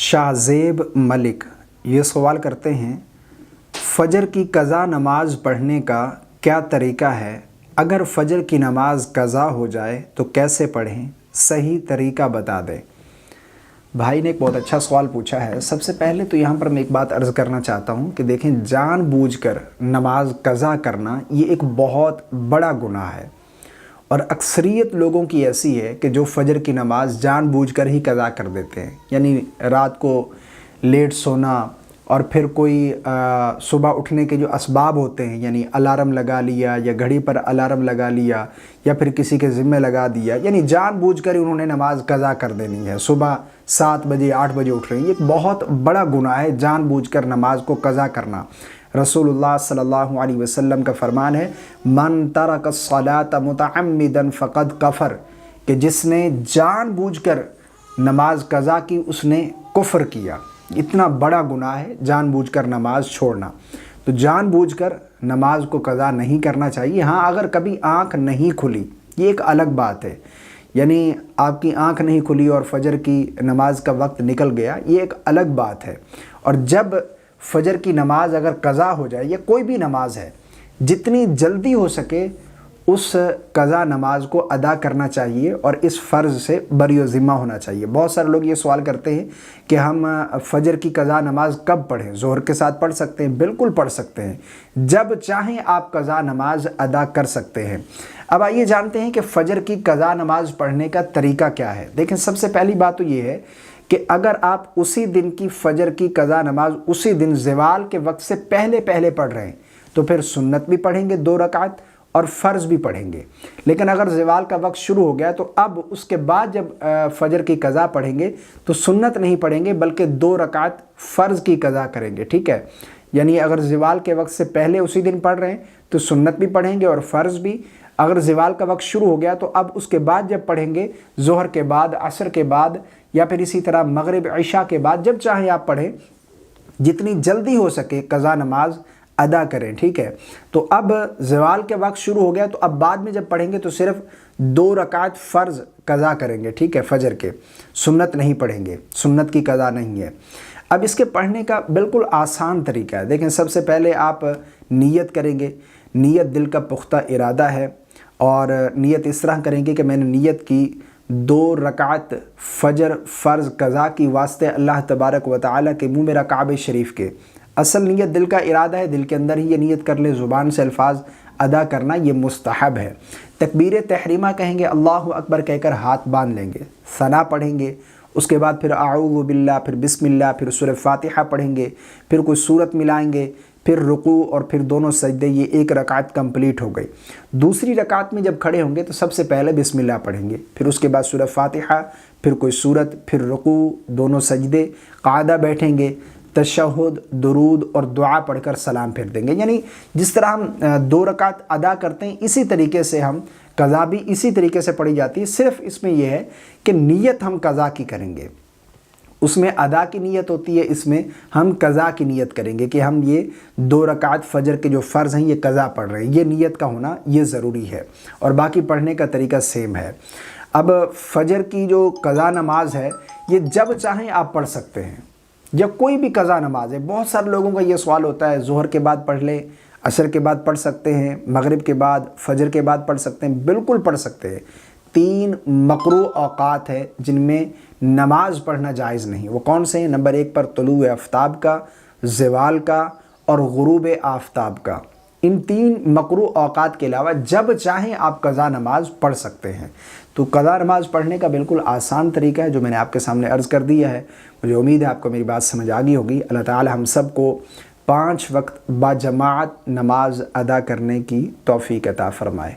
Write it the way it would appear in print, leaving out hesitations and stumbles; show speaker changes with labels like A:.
A: शाहज़ेब मलिक ये सवाल करते हैं, फ़जर की क़ज़ा नमाज़ पढ़ने का क्या तरीका है? अगर फ़जर की नमाज़ क़ज़ा हो जाए तो कैसे पढ़ें? सही तरीका बता दें। भाई ने एक बहुत अच्छा सवाल पूछा है। सबसे पहले तो यहाँ पर मैं एक बात अर्ज़ करना चाहता हूँ कि देखें, जानबूझकर नमाज क़ज़ा करना ये एक बहुत बड़ा गुनाह है और अक्सरियत लोगों की ऐसी है कि जो फ़जर की नमाज़ जानबूझकर ही क़ज़ा कर देते हैं। यानी रात को लेट सोना और फिर कोई सुबह उठने के जो असबाब होते हैं, यानी अलार्म लगा लिया या घड़ी पर अलार्म लगा लिया या फिर किसी के ज़िम्मे लगा दिया, यानी जानबूझकर ही उन्होंने नमाज क़ज़ा कर देनी है। सुबह 7 बजे 8 बजे उठ रहे हैं, ये एक बहुत बड़ा गुनाह है जानबूझकर नमाज को क़ज़ा करना। रसूलुल्लाह सल्लल्लाहु अलैहि वसल्लम का फरमान है, मन तरक अस्सलात मुतअम्मिदन फ़क़द कफ़र, कि जिसने जानबूझकर नमाज क़ज़ा की उसने कुफ़र किया। इतना बड़ा गुनाह है जानबूझकर नमाज छोड़ना। तो जानबूझकर नमाज को क़ज़ा नहीं करना चाहिए। हाँ, अगर कभी आँख नहीं खुली, ये एक अलग बात है, यानी आपकी आँख नहीं खुली और फ़जर की नमाज का वक्त निकल गया, ये एक अलग बात है। और जब फ़जर की नमाज अगर क़ज़ा हो जाए या कोई भी नमाज है, जितनी जल्दी हो सके उस क़ज़ा नमाज को अदा करना चाहिए और इस फ़र्ज़ से बरी ज़िम्मा होना चाहिए। बहुत सारे लोग ये सवाल करते हैं कि हम फ़जर की क़ज़ा नमाज कब पढ़ें? ज़ोहर के साथ पढ़ सकते हैं? बिल्कुल पढ़ सकते हैं, जब चाहें आप क़ज़ा नमाज अदा कर सकते हैं। अब आइए जानते हैं कि फ़जर की क़ज़ा नमाज पढ़ने का तरीका क्या है। देखें, सबसे पहली बात तो ये है कि अगर आप उसी दिन की फ़जर की क़ज़ा नमाज उसी दिन ज़वाल के वक्त से पहले पढ़ रहे हैं तो फिर सुन्नत भी पढ़ेंगे 2 रकात और फ़र्ज़ भी पढ़ेंगे। लेकिन अगर ज़वाल का वक्त शुरू हो गया तो अब उसके बाद जब फ़जर की क़ज़ा पढ़ेंगे तो सुन्नत नहीं पढ़ेंगे बल्कि 2 रकात फ़र्ज़ की क़ज़ा करेंगे। ठीक है, यानी अगर ज़वाल के वक्त से पहले उसी दिन पढ़ रहे हैं तो सुन्नत भी पढ़ेंगे और फ़र्ज़ भी। अगर ज़वाल का वक्त शुरू हो गया तो अब उसके बाद जब पढ़ेंगे, ज़ोहर के बाद, असर के बाद या फिर इसी तरह मगरिब इशा के बाद, जब चाहें आप पढ़ें, जितनी जल्दी हो सके क़ज़ा नमाज अदा करें। ठीक है, तो अब ज़वाल के वक्त शुरू हो गया तो अब बाद में जब पढ़ेंगे तो सिर्फ 2 रकात फ़र्ज़ क़ज़ा करेंगे। ठीक है, फ़जर के, सुन्नत नहीं पढ़ेंगे, सुन्नत की क़ज़ा नहीं है। अब इसके पढ़ने का बिल्कुल आसान तरीका है। देखें, सबसे पहले आप नियत करेंगे। नियत दिल का पुख्ता इरादा है और नियत इस तरह करेंगे कि मैंने नियत की 2 रकात फ़जर फ़र्ज़ क़ज़ा की वास्ते अल्लाह तबारक व तआला के मुँह मेरा काबे शरीफ के। असल नियत दिल का इरादा है, दिल के अंदर ही ये नियत कर ले, ज़ुबान से अल्फाज अदा करना ये मुस्तहब है। तकबीर तहरीमा कहेंगे, अल्लाहु अकबर कहकर हाथ बांध लेंगे, सना पढ़ेंगे, उसके बाद फिर आऊज़ु बिल्लाह, फिर बिस्मिल्लाह, फिर सूरह फातिहा पढ़ेंगे, फिर कोई सूरत मिलाएंगे, फिर रुकू और फिर दोनों सजदे। ये 1 रकात कंप्लीट हो गई। दूसरी रकात में जब खड़े होंगे तो सबसे पहले बिस्मिल्लाह पढ़ेंगे, फिर उसके बाद सूरह फातिहा, फिर कोई सूरत, फिर रुकू, दोनों सजदे, क़ादा बैठेंगे, तशहुद, दुरूद और दुआ पढ़कर सलाम फेर देंगे। यानी जिस तरह हम 2 रकात अदा करते हैं इसी तरीके से हम क़ज़ा भी इसी तरीके से पढ़ी जाती है। सिर्फ इसमें यह है कि नियत हम क़ज़ा की करेंगे, उसमें अदा की नियत होती है, इसमें हम क़ज़ा की नियत करेंगे कि हम ये 2 रकात फ़जर के जो फ़र्ज़ हैं ये क़ज़ा पढ़ रहे हैं। ये नियत का होना ये ज़रूरी है और बाकी पढ़ने का तरीका सेम है। अब फ़जर की जो क़ज़ा नमाज है ये जब चाहें आप पढ़ सकते हैं, या कोई भी क़ज़ा नमाज है। बहुत सारे लोगों का ये सवाल होता है, ज़ोहर के बाद पढ़ लें, असर के बाद पढ़ सकते हैं, मगरिब के बाद, फ़जर के बाद पढ़ सकते हैं। बिल्कुल पढ़ सकते हैं। 3 मकरू औक़ात है जिनमें नमाज पढ़ना जायज़ नहीं। वो कौन से हैं? नंबर 1 पर तुलूए आफ्ताब का, ज़वाल का और गुरूब आफ्ताब का। इन 3 मकरू औक़ात के अलावा जब चाहें आप क़ज़ा नमाज पढ़ सकते हैं। तो क़ज़ा नमाज पढ़ने का बिल्कुल आसान तरीका है जो मैंने आपके सामने अर्ज़ कर दिया है। मुझे उम्मीद है आपको मेरी बात समझ आ गई होगी। अल्लाह ताला हम सब को 5 वक्त बाजमात नमाज अदा करने की तौफ़ीक़ अता फ़रमाए।